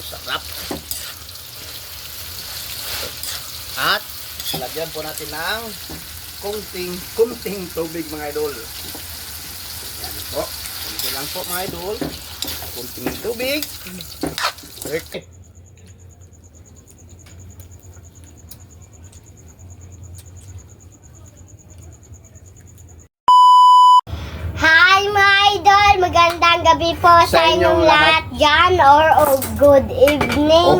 sarap. At lagyan po natin ng kunting tubig mga idol. Yan po. Kunti lang po mga idol. Kunting tubig. Okay. Hi mga idol! Magandang gabi po sa inyong lahat dyan or good evening.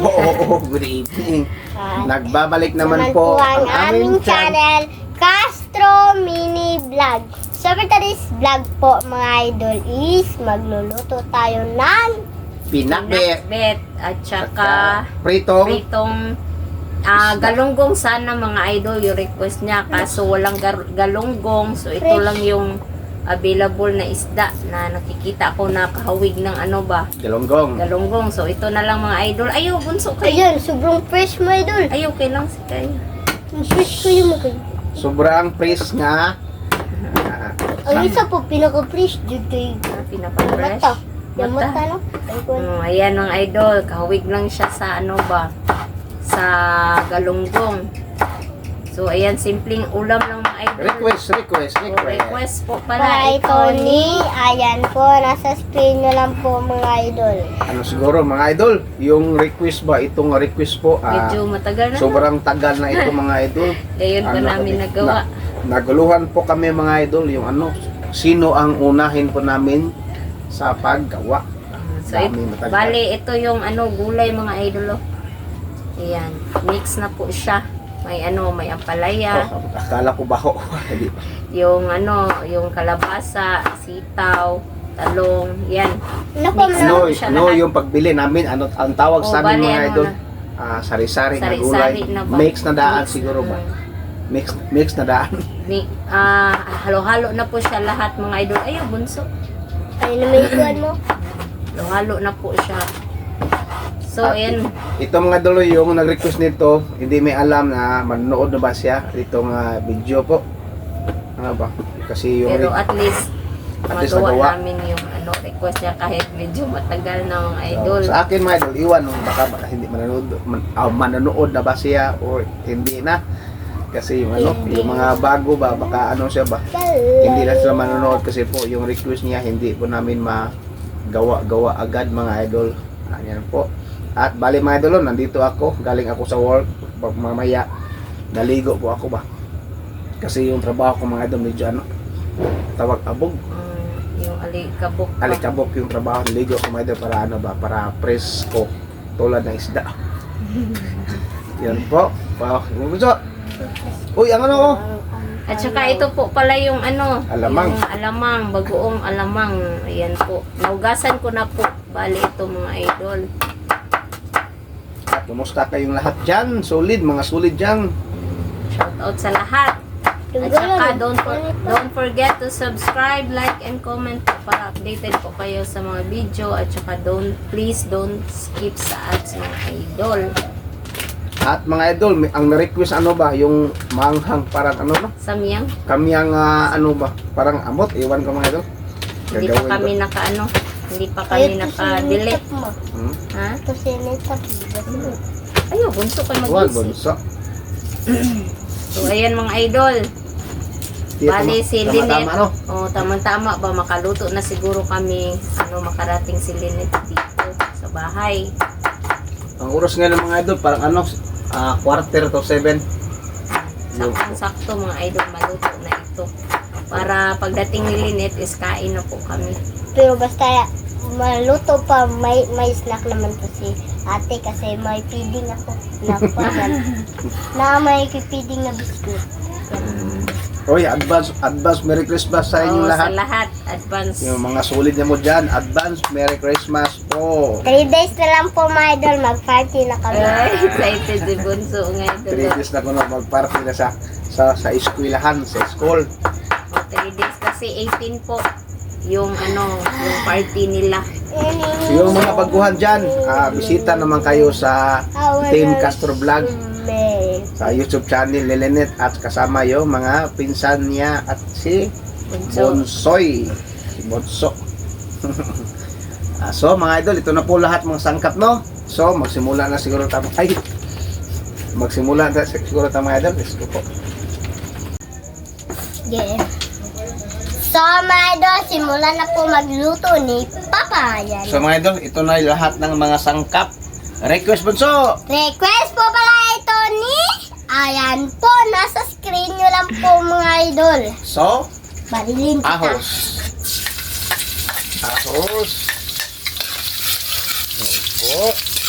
Good evening. At Nagbabalik naman po po ang aming channel, Castro Mini Vlog. So for today's vlog po mga idol is magluluto tayo ng Pinakbet. Bet at saka Pritong. galunggong sana mga idol yung request niya kaso walang galunggong so ito Fresh. lang yung available na isda na nakikita ko na kahawig ng ano ba galunggong so ito na lang mga idol ayaw bunso kayo Ayun, sobrang fresh mga idol. ayaw kailang si kayo Ang fresh ko yung mga idol. Sobrang fresh nga. Ang isa po pinaka-fresh dito yung pinaka-fresh mata. Yung mata no? ayan mga idol kahawig lang siya sa ano ba sa galunggong so ayan simpleng ulam lang mga idol request po pala Bye Tony. Ayan po, nasa screen nyo lang po mga idol. Ano siguro mga idol, yung request ba, itong request po, medyo matagal na sobrang tagal na ito mga idol. ngayon pa namin nagawa Naguluhan po kami mga idol, yung ano, sino ang unahin po namin sa paggawa. so Dami matagal. bali ito yung ano gulay mga idol oh. Ayan, mix na po siya may ano, may ampalaya Oh, akala ko baho. yung ano, yung kalabasa sitaw, talong yan Ano po Mix mga no, siya no, lahat. yung pagbili namin, ano ang tawag Oh, sa amin bali, mga ano idol? na? Sari-sari na Sari-sari gulay. na ba? Mix na daan Mix. siguro ba? Mix na daan. Halo-halo na po siya lahat mga idol ayaw bunso Ano naman yung kuhan mo? halo-halo na po siya so ayan Ito mga idol, yung nag-request nito, hindi may alam na manonood na ba siya itong video po. Ano ba? Kasi yung pero at least magawa nagawa. namin yung ano request niya kahit medyo matagal na mga idol Sa akin mga idol, iwan no, baka hindi manonood na ba siya o hindi na. Kasi yung ano, yung mga bago ba, baka ano siya ba, hindi na sila manonood kasi po yung request niya hindi po namin magawa agad mga idol. Ayan po. At bali mga idol, nandito ako, galing ako sa work, mamaya naligo po ako ba. Kasi yung trabaho ko mga idol medyo ano, tawag abog. yung alikabok pa. Alikabok yung trabaho, naligo ko mga idol para ano ba, para presko tulad ng isda. Yan po. Wow, uy, ang ano ko? At saka ito po pala yung ano, Alamang. yung alamang, bagoong alamang. Ayan po. Naugasan ko na po. Bali ito mga idol. At kumusta kayong lahat dyan? Solid, mga solid dyan. Shout out sa lahat. At saka don't forget to subscribe, like, and comment po para updated po kayo sa mga video. At saka please don't skip sa ads mga idol. At mga idol, ang na-request ano ba, yung manghang parang ano no? Samyang, Kami ang ano ba, parang amot, iwan ko mga idol. hindi pa kami naka-ano, hindi pa kami naka-delete. Ha? Ito sinitap. Ayaw, bunso ka Wal, mag-isip. bunso. So, ayan mga idol. Bali, si Lynette. Tama-tama, no? Oh, tamang-tama ba makaluto na siguro kami makarating si Lynette dito sa bahay. Ang oras nga ng mga idol, parang ano, 6:45. Saktong-sakto mga idol maluto na ito. Para pagdating ni Lynette is kain na po kami. Pero basta maluto pa, may snack naman po si ate kasi may feeding ako na pagan. Na may feeding na biscuit. Oy, advance Merry Christmas sa inyong lahat. Sa lahat. Advance. Yung mga solid niya mo dyan, advance Merry Christmas po. 3 days na lang po mga idol, mag-party na kami. Ay, excited si Bunso nga idol. 3 days na ko na mag-party na sa eskwelahan, sa school. 3 days kasi 18 po yung yung party nila. Yung mga baguhan dyan, bisita naman kayo sa Team Castro Vlog sa YouTube channel ni Lynette at kasama yung mga pinsan niya at si Bonsoy. Si Bonso. So mga idol, ito na po lahat mga sangkap no. So, magsimula na siguro tayo. Ay! Magsimula na siguro tayo mga idol. Let's go po. Yeah. So, mga idol, simulan na po magluto ni Papa. Yan. So mga idol, ito na yung lahat ng mga sangkap. Request bunso! Request po pala ito ni... Ayan po, nasa screen nyo lang po mga idol. So, Barilin kita. ahos. Ahos. Yan po.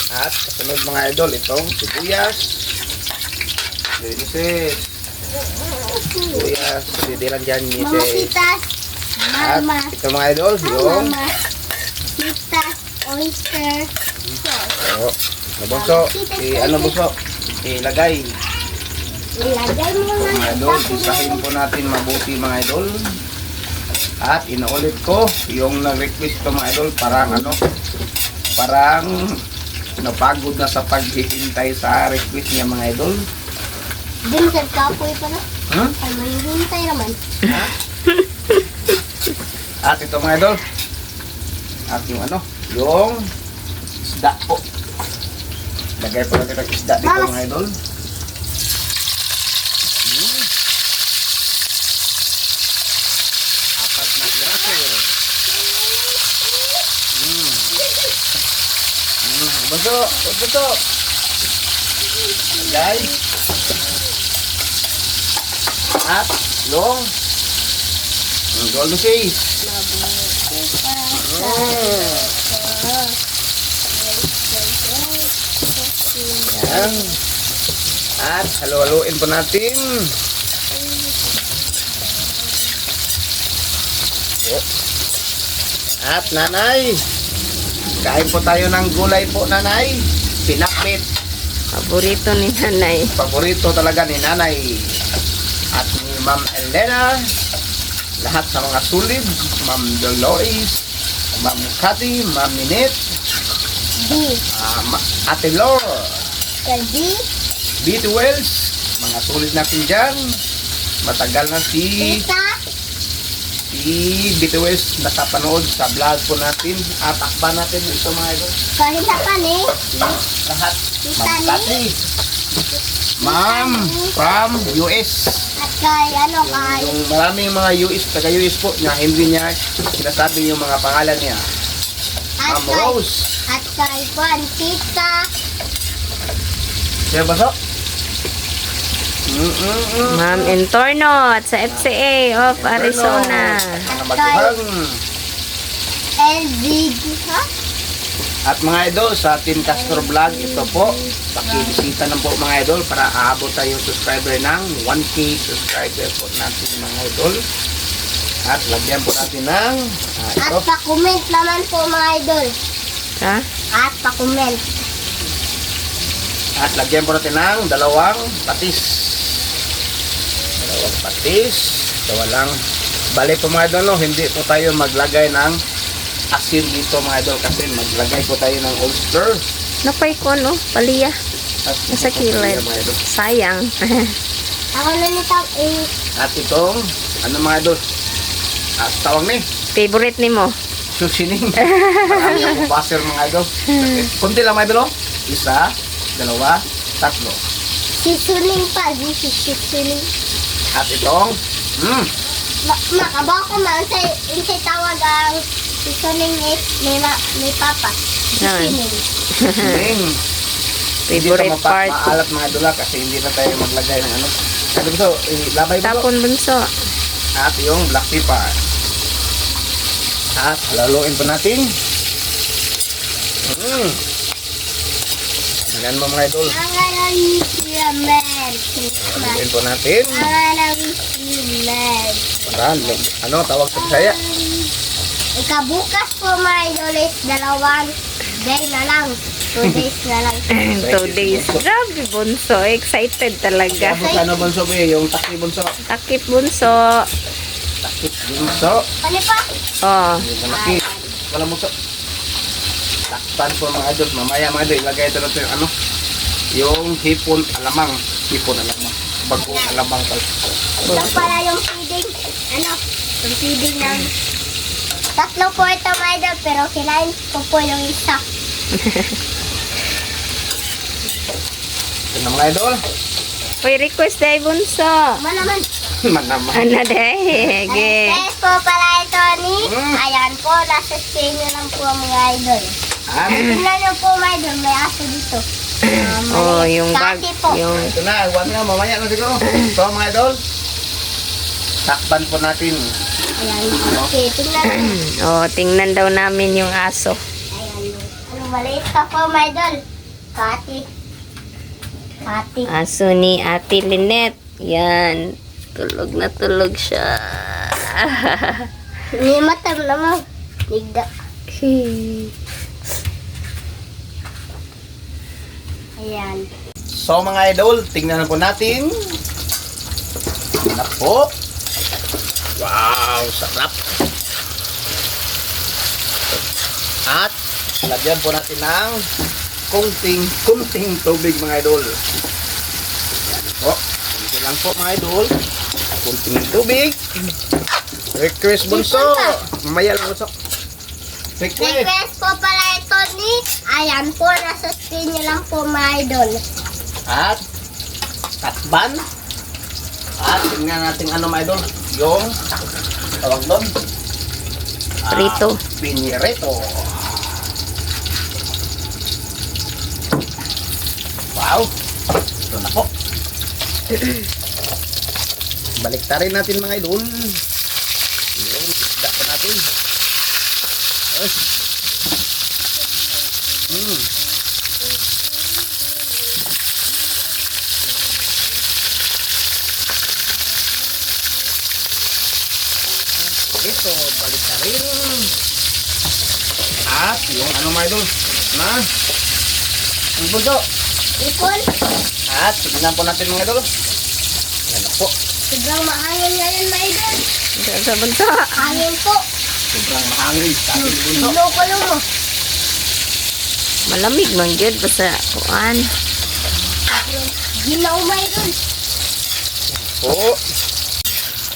At kasunod mga idol, itong sibuyas. Linisin. Sibuyas. Didilan dyan, Mga nise. pitas, At mama, ito mga idol, yung... mama, pitas, oyster, sauce. Oh, ano bunso? Ano bunso? Ilagay. Ilagay mo Mga lang idol, isahin po natin mabuti mga idol. At inuulit ko yung nag-request ko mga idol, parang ano, parang napagod na sa paghihintay sa request niya mga idol. din sa kapoy pa na. Hmm? Ay, may hintay naman. At ito mga idol, at yung ano, yung isda po. Lagay po natin ang isda dito mga idol. Apat na piraso. Baso, baso. Lagay. At yung golden fish. Yan. At halo-haloin po natin. At nanay, kain po tayo ng gulay po nanay. Pinakbit. Paborito ni nanay. Paborito talaga ni nanay. At ni Ma'am Elena. Lahat sa mga sulid. Ma'am Dolores. Ma'am Cathy. Ma'am Minette. D. Ate Lor. Kalbi. B2 Wells. Mga sulid natin dyan. Matagal na si B2 Wells nakapanood sa vlog po natin. At takba natin ito mga idol. Kahit na pa ni. Lahat. Tita Ma'am ni. Cathy. Ma'am from US. At kay ano kay. Yung maraming mga US, taga-US po, na hindi niya sinasabi yung mga pangalan niya. At Ma'am kay. Rose. At kay Juan Tita. Siya ba so? Ma'am Entorno at sa FCA of Arizona. Mga matuhang. LVG. Ha? At mga idol, sa Team Castro Vlog, ito po, pakibisita na po mga idol para aabot tayo subscriber ng 1K subscriber po natin mga idol. At lagyan po natin ng At ito. pa-comment naman po mga idol. Ha? At pa-comment. At lagyan po natin ng dalawang patis. Dalawang patis. Walang bali po mga idol, no? Hindi po tayo maglagay ng asin dito mga idol kasi maglagay po tayo ng oyster. Napay ko, no? Paliya. At Nasa kilid. mga idol. Sayang. Ako na nito At itong, ano mga idol? At tawag ni, Favorite ni mo? susining. Marami akong baser mga idol. Kunti lang mga idol, oh. Isa, dalawa, tatlo. seasoning pa. Seasoning. At itong, Makabaw ko man sa tawag ang seasoning ni Papa. Seasoning. sining. Favorite part. Maalat mga idol kasi hindi na tayo maglagay ng ano. Sabi ko, labay mo. Tapon bunso. At yung black pepper. At halaluin po natin. Tingnan mo mga idol. Ang alam Merry Christmas. Halaluin po natin. Ang alam Merry. Para, ano, tawag sa Bisaya. Ikabukas po mga idolis, dalawang day na lang. 2 days na lang. 2 days. Grabe, bunso. Excited talaga. Tapos ano bunso ba yung takip bunso? Takip bunso. Takip bunso. Ano pa? Oh. Yung malaki. Wala bunso. Takpan po mga idol. Mamaya mga idol, ilagay ito natin yung ano. Yung hipon alamang. Hipon alamang. Bagong alamang pala. Ito pala yung feeding. Ano? Yung feeding ng... Tatlo po ito mga idol, pero kinain ko po yung isa. natin ng mga idol. Uy, request dahil bunso. Manaman. Manaman. Ano dahil? Test po pala ito ni. Ayan po, nasa screen nyo lang po mga idol. Tingnan nyo po mga idol, may aso dito. Oh, yung bag. Kati po. Yung Ito na, huwag na, mamaya na siguro. So mga idol, takpan po natin. Ayan, okay, tingnan nyo. oh, tingnan daw namin yung aso. Ayan, ano, maliit ka po mga idol. Kati. Kati. Aso ni Ate Lynette. Yan. Tulog na tulog siya. Hindi matam naman. Nigda. Ayan. So mga idol, tingnan na po natin. Nako. Wow, sarap. At lagyan po natin ng kunting tubig mga idol. Yan po. Ito lang po mga idol. Kunting tubig. Request bunso. Mamaya lang bunso. Request. Request po pala ito ni. Ayan po, nasa screen nyo lang po mga idol. At takban. At tingnan natin ano mga idol. Yung tawag doon. Prito. Pinirito. Wow. Ito na po. Baliktarin natin mga idol. Yung isda po natin. Ay. Ito, baliktarin. At yung ano mga idol na ang budo. Ipon, At tignan po natin mga idol. Yan na po. sobrang mahangin ngayon mga idol. Sa bunso. Hangin po. Sobrang mahangin sa ating budo. Lukulo mo. Malamig man gyud basta kuan. Ginaw mga idol. Po.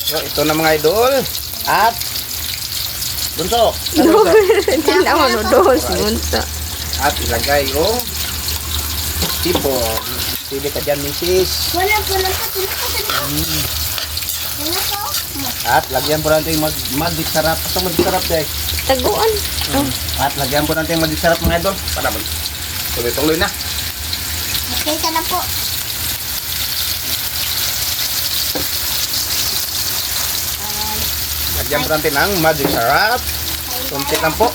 So ito na mga idol. At bunso. Hindi na mo dos bunso. At ilagay yung tipo. Pili ka dyan, misis. Wala po lang po. Wala po. At lagyan po natin yung magic sarap. Ito magic sarap deh. Taguan. Oh. At lagyan po natin yung magic sarap mga idol. Para ba? Tuloy-tuloy na. Okay ka na po. Lagyan po natin ang magic sarap. Kunti lang po.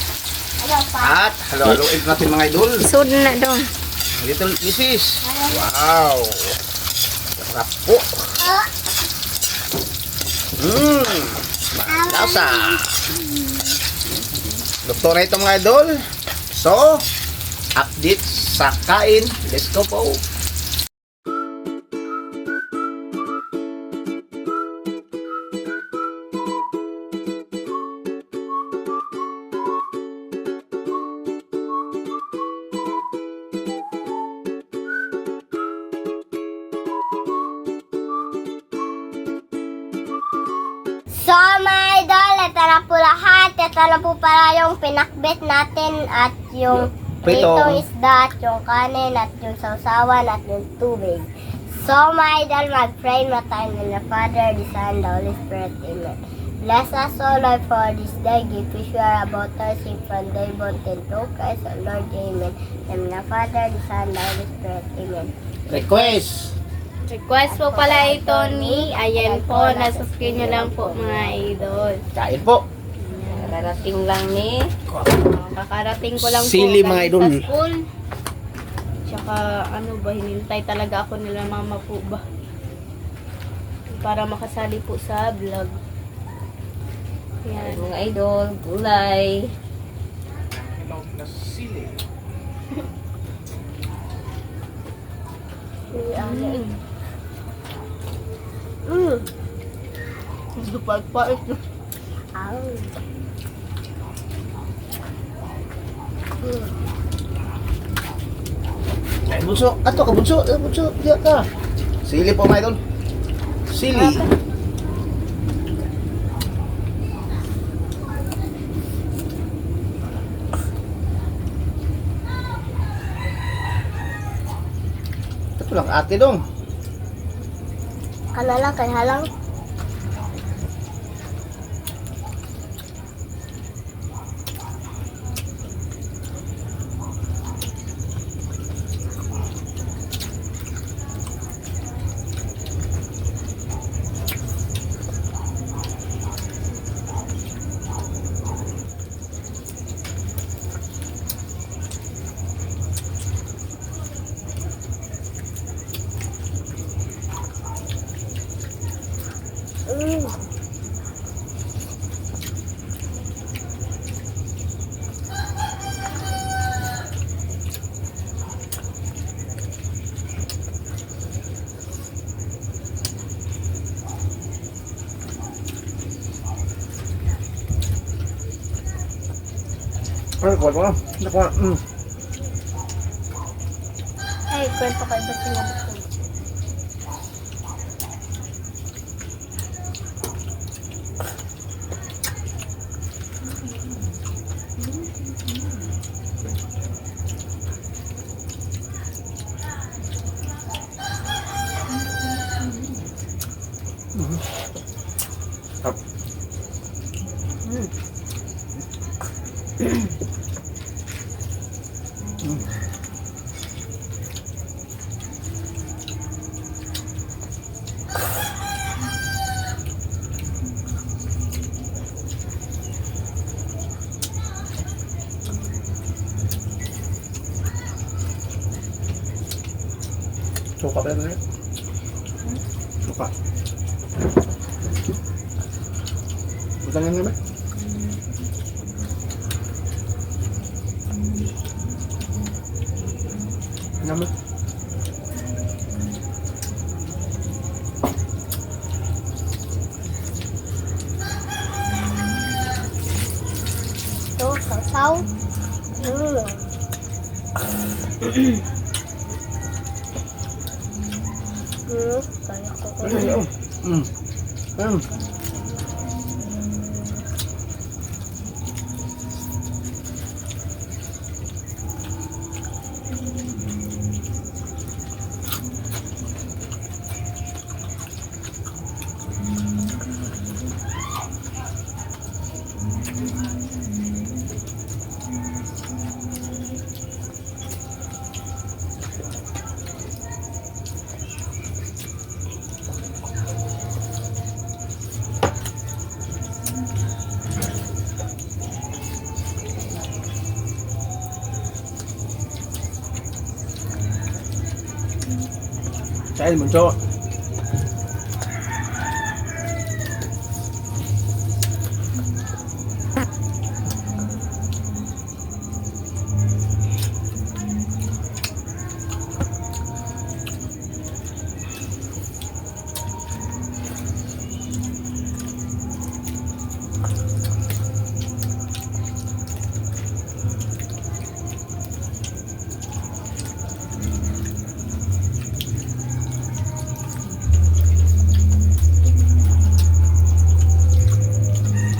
Ano pa? At halo-haloin po natin mga idol. Isod na dong. Dito, misis. Wow. Sarap po. Oh, Lasa. Luto na ito mga idol. So, update sa kain. Let's go po. So mga idol, ito na po lahat. Ito na po pala yung pinakbit natin at yung Prito. pritong isda at yung kanin at yung sausawan at yung tubig. So mga idol, mag-pray na tayo in the Father, the Son, the Holy Spirit. Amen. Bless us, O Lord, for this day. Give us sure about us if from day born and through Christ, O Lord. Amen. In the Father, the Son, the Holy Spirit. Amen. Request. Request po pala ito ni, ayan po, nasa screen nyo lang po mga idol. Kain po. Kararating lang ni, kakarating ko lang Sili, po mga galing idol. sa school. Tsaka ano ba, hinintay talaga ako nila mama po ba. Para makasali po sa vlog. Yan mga idol, gulay. Dupag-pait. Ay, bunso. Ato ka, bunso. Bunso, diya ka. Sili po mga idol. Sili. Ito lang ate dong. Kana lang kay halang. Ay, kuha ko. Nakuha. Ay, kwento kay Basin na Basin. Up. Suka pa rin. Suka. Butangan nga ba? Naman. Ito, sausaw. Kaya ko ko. Saya muncul.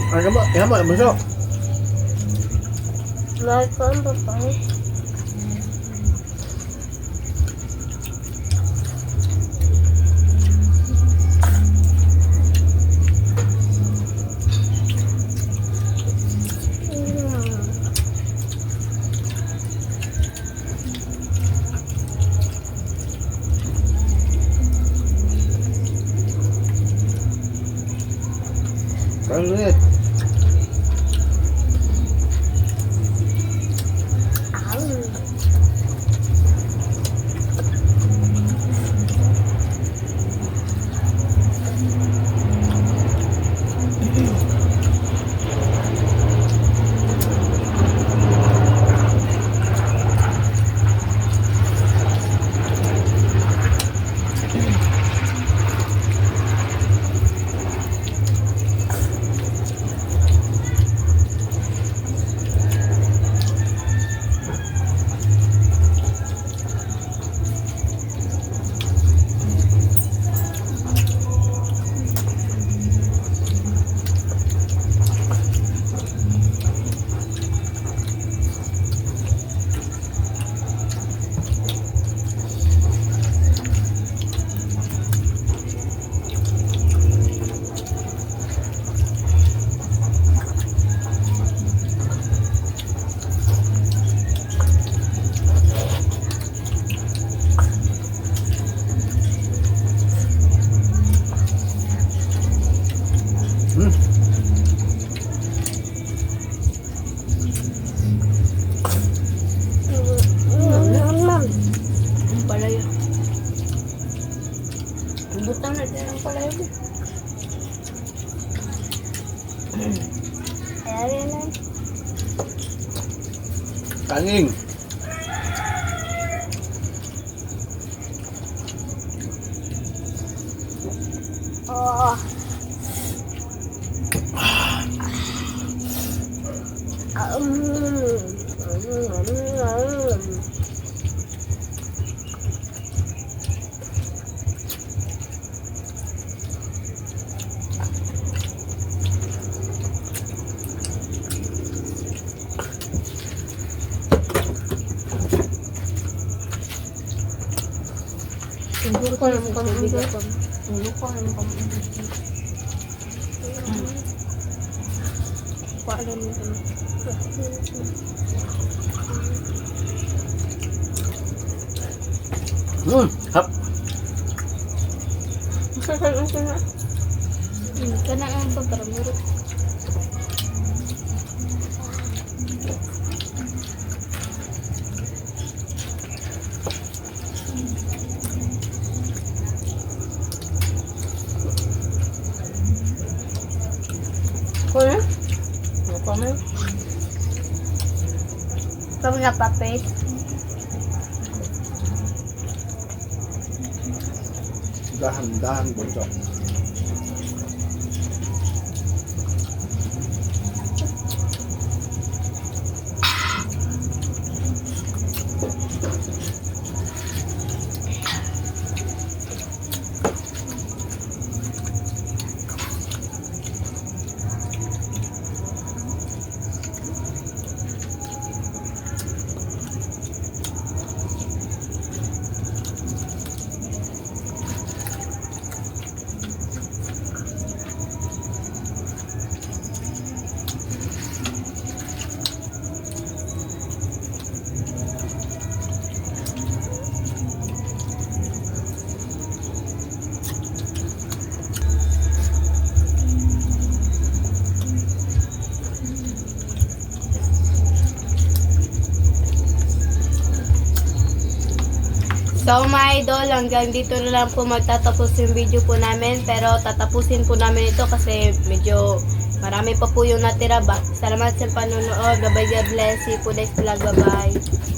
Ano ba? Yan ba? Masok. May kombo pa. Ano ulit? Yan pala yun. Ayan lang. Kaning. Oh. Siguro ko naman kami bigat. Ano ko naman kami bigat. Paalam mo kami. Hap. Kana ang pagkaramuro. Kuya? Ano kami? Kami na papel. Dahan-dahan bunso. So mga idol, hanggang dito na lang po magtatapos yung video po namin. Pero tatapusin po namin ito kasi medyo marami pa po yung natira ba. Salamat sa panonood. Bye-bye, God bless. See you po next vlog. Bye-bye.